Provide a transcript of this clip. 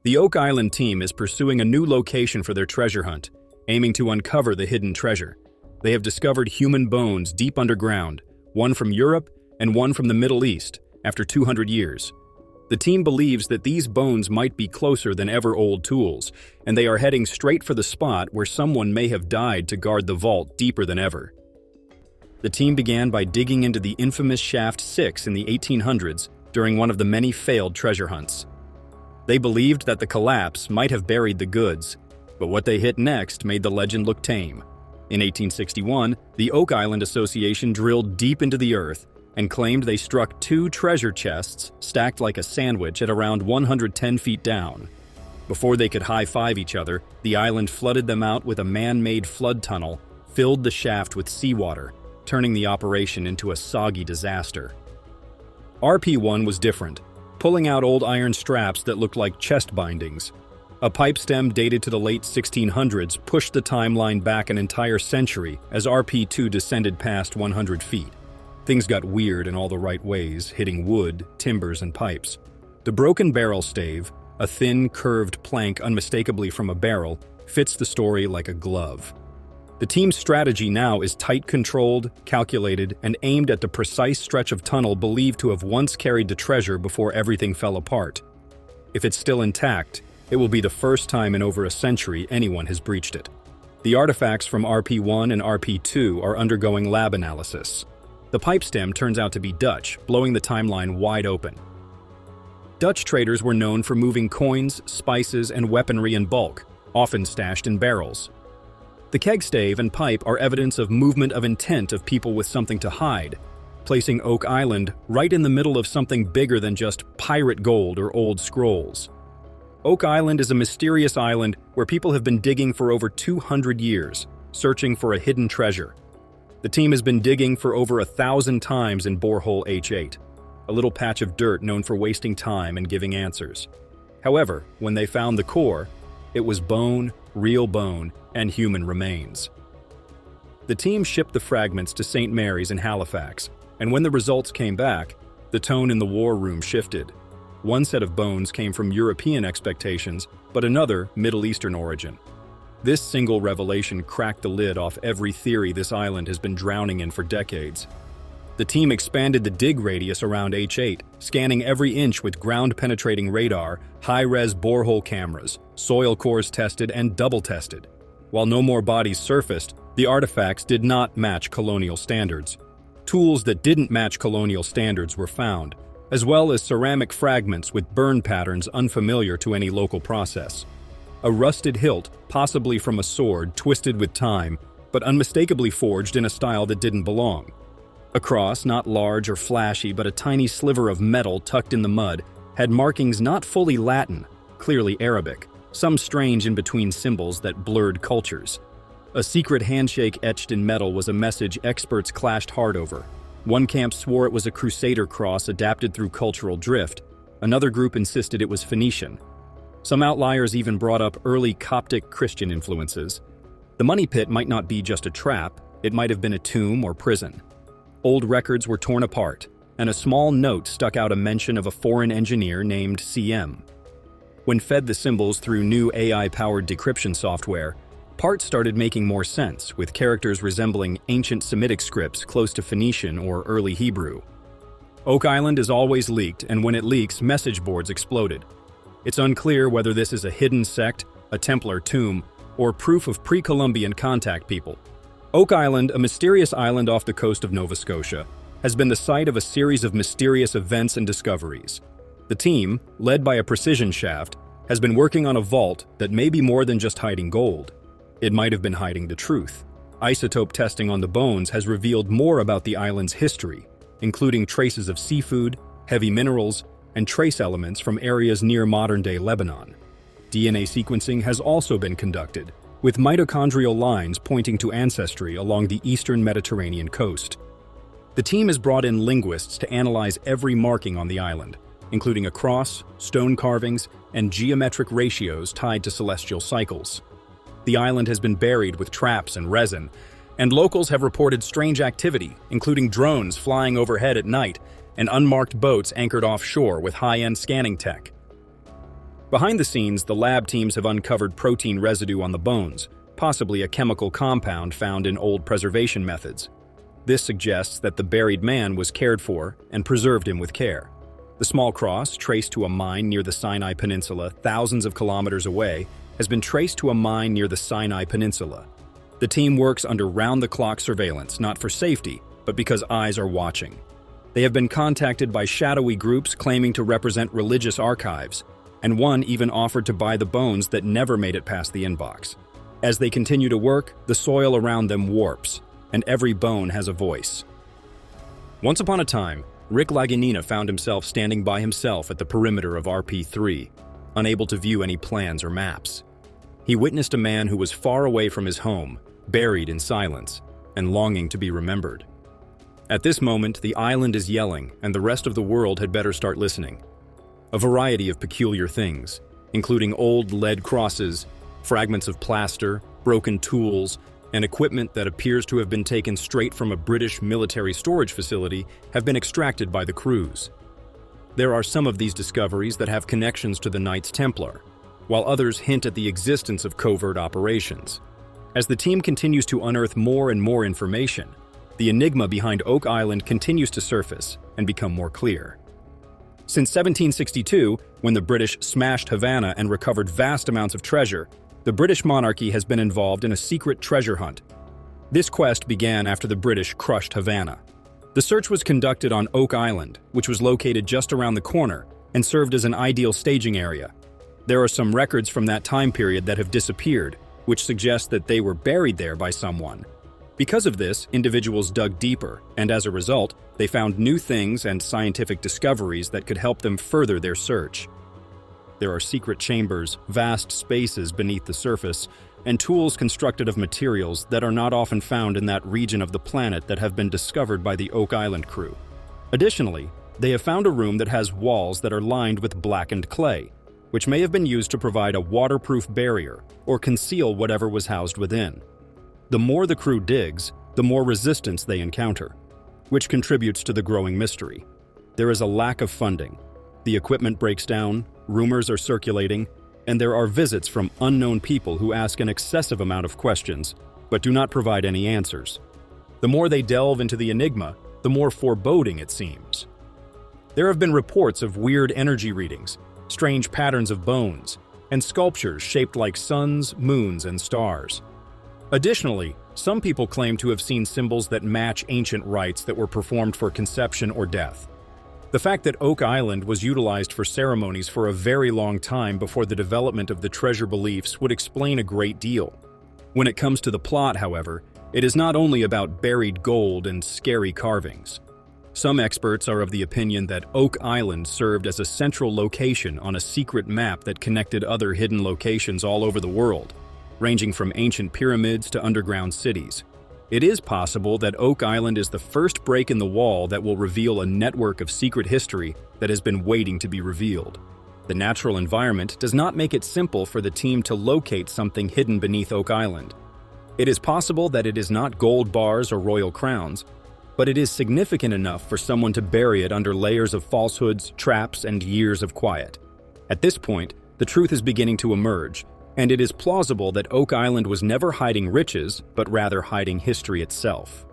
The Oak Island team is pursuing a new location for their treasure hunt, aiming to uncover the hidden treasure. They have discovered human bones deep underground, one from Europe and one from the Middle East, after 200 years. The team believes that these bones might be closer than ever old tools, and they are heading straight for the spot where someone may have died to guard the vault deeper than ever. The team began by digging into the infamous Shaft 6 in the 1800s during one of the many failed treasure hunts. They believed that the collapse might have buried the goods, but what they hit next made the legend look tame. In 1861, the Oak Island Association drilled deep into the earth and claimed they struck 2 treasure chests stacked like a sandwich at around 110 feet down. Before they could high-five each other, the island flooded them out with a man-made flood tunnel, filled the shaft with seawater, turning the operation into a soggy disaster. RP-1 was different, pulling out old iron straps that looked like chest bindings. A pipe stem dated to the late 1600s pushed the timeline back an entire century as RP-2 descended past 100 feet. Things got weird in all the right ways, hitting wood, timbers, and pipes. The broken barrel stave, a thin, curved plank unmistakably from a barrel, fits the story like a glove. The team's strategy now is tight controlled, calculated, and aimed at the precise stretch of tunnel believed to have once carried the treasure before everything fell apart. If it's still intact, it will be the first time in over a century anyone has breached it. The artifacts from RP-1 and RP-2 are undergoing lab analysis. The pipe stem turns out to be Dutch, blowing the timeline wide open. Dutch traders were known for moving coins, spices, and weaponry in bulk, often stashed in barrels. The keg stave and pipe are evidence of movement of intent of people with something to hide, placing Oak Island right in the middle of something bigger than just pirate gold or old scrolls. Oak Island is a mysterious island where people have been digging for over 200 years, searching for a hidden treasure. The team has been digging for over 1,000 times in borehole H8, a little patch of dirt known for wasting time and giving answers. However, when they found the core, it was bone, real bone, and human remains. The team shipped the fragments to St. Mary's in Halifax, and when the results came back, the tone in the war room shifted. One set of bones came from European expectations, but another Middle Eastern origin. This single revelation cracked the lid off every theory this island has been drowning in for decades. The team expanded the dig radius around H8, scanning every inch with ground-penetrating radar, high-res borehole cameras, soil cores tested and double-tested. While no more bodies surfaced, the artifacts did not match colonial standards. Tools that didn't match colonial standards were found, as well as ceramic fragments with burn patterns unfamiliar to any local process. A rusted hilt, possibly from a sword twisted with time, but unmistakably forged in a style that didn't belong. A cross, not large or flashy, but a tiny sliver of metal tucked in the mud, had markings not fully Latin, clearly Arabic, some strange in-between symbols that blurred cultures. A secret handshake etched in metal was a message experts clashed hard over. One camp swore it was a Crusader cross adapted through cultural drift. Another group insisted it was Phoenician. Some outliers even brought up early Coptic Christian influences. The money pit might not be just a trap, it might have been a tomb or prison. Old records were torn apart, and a small note stuck out a mention of a foreign engineer named CM. When fed the symbols through new AI-powered decryption software, parts started making more sense, with characters resembling ancient Semitic scripts close to Phoenician or early Hebrew. Oak Island is always leaked, and when it leaks, message boards exploded. It's unclear whether this is a hidden sect, a Templar tomb, or proof of pre-Columbian contact people. Oak Island, a mysterious island off the coast of Nova Scotia, has been the site of a series of mysterious events and discoveries. The team, led by a precision shaft, has been working on a vault that may be more than just hiding gold. It might have been hiding the truth. Isotope testing on the bones has revealed more about the island's history, including traces of seafood, heavy minerals, and trace elements from areas near modern-day Lebanon. DNA sequencing has also been conducted, with mitochondrial lines pointing to ancestry along the eastern Mediterranean coast. The team has brought in linguists to analyze every marking on the island, including a cross, stone carvings, and geometric ratios tied to celestial cycles. The island has been buried with traps and resin, and locals have reported strange activity, including drones flying overhead at night and unmarked boats anchored offshore with high-end scanning tech. Behind the scenes, the lab teams have uncovered protein residue on the bones, possibly a chemical compound found in old preservation methods. This suggests that the buried man was cared for and preserved him with care. The small cross, traced to a mine near the Sinai Peninsula thousands of kilometers away, has been traced to a mine near the Sinai Peninsula. The team works under round-the-clock surveillance, not for safety, but because eyes are watching. They have been contacted by shadowy groups claiming to represent religious archives, and one even offered to buy the bones that never made it past the inbox. As they continue to work, the soil around them warps, and every bone has a voice. Once upon a time, LagIna found himself standing by himself at the perimeter of RP3, unable to view any plans or maps. He witnessed a man who was far away from his home, buried in silence, and longing to be remembered. At this moment, the island is yelling, and the rest of the world had better start listening. A variety of peculiar things, including old lead crosses, fragments of plaster, broken tools, and equipment that appears to have been taken straight from a British military storage facility, have been extracted by the crews. There are some of these discoveries that have connections to the Knights Templar, while others hint at the existence of covert operations. As the team continues to unearth more and more information, the enigma behind Oak Island continues to surface and become more clear. Since 1762, when the British smashed Havana and recovered vast amounts of treasure, the British monarchy has been involved in a secret treasure hunt. This quest began after the British crushed Havana. The search was conducted on Oak Island, which was located just around the corner and served as an ideal staging area. There are some records from that time period that have disappeared, which suggest that they were buried there by someone. Because of this, individuals dug deeper, and as a result, they found new things and scientific discoveries that could help them further their search. There are secret chambers, vast spaces beneath the surface, and tools constructed of materials that are not often found in that region of the planet that have been discovered by the Oak Island crew. Additionally, they have found a room that has walls that are lined with blackened clay, which may have been used to provide a waterproof barrier or conceal whatever was housed within. The more the crew digs, the more resistance they encounter, which contributes to the growing mystery. There is a lack of funding. The equipment breaks down, rumors are circulating, and there are visits from unknown people who ask an excessive amount of questions, but do not provide any answers. The more they delve into the enigma, the more foreboding it seems. There have been reports of weird energy readings, strange patterns of bones, and sculptures shaped like suns, moons, and stars. Additionally, some people claim to have seen symbols that match ancient rites that were performed for conception or death. The fact that Oak Island was utilized for ceremonies for a very long time before the development of the treasure beliefs would explain a great deal. When it comes to the plot, however, it is not only about buried gold and scary carvings. Some experts are of the opinion that Oak Island served as a central location on a secret map that connected other hidden locations all over the world, ranging from ancient pyramids to underground cities. It is possible that Oak Island is the first break in the wall that will reveal a network of secret history that has been waiting to be revealed. The natural environment does not make it simple for the team to locate something hidden beneath Oak Island. It is possible that it is not gold bars or royal crowns, but it is significant enough for someone to bury it under layers of falsehoods, traps, and years of quiet. At this point, the truth is beginning to emerge, and it is plausible that Oak Island was never hiding riches, but rather hiding history itself.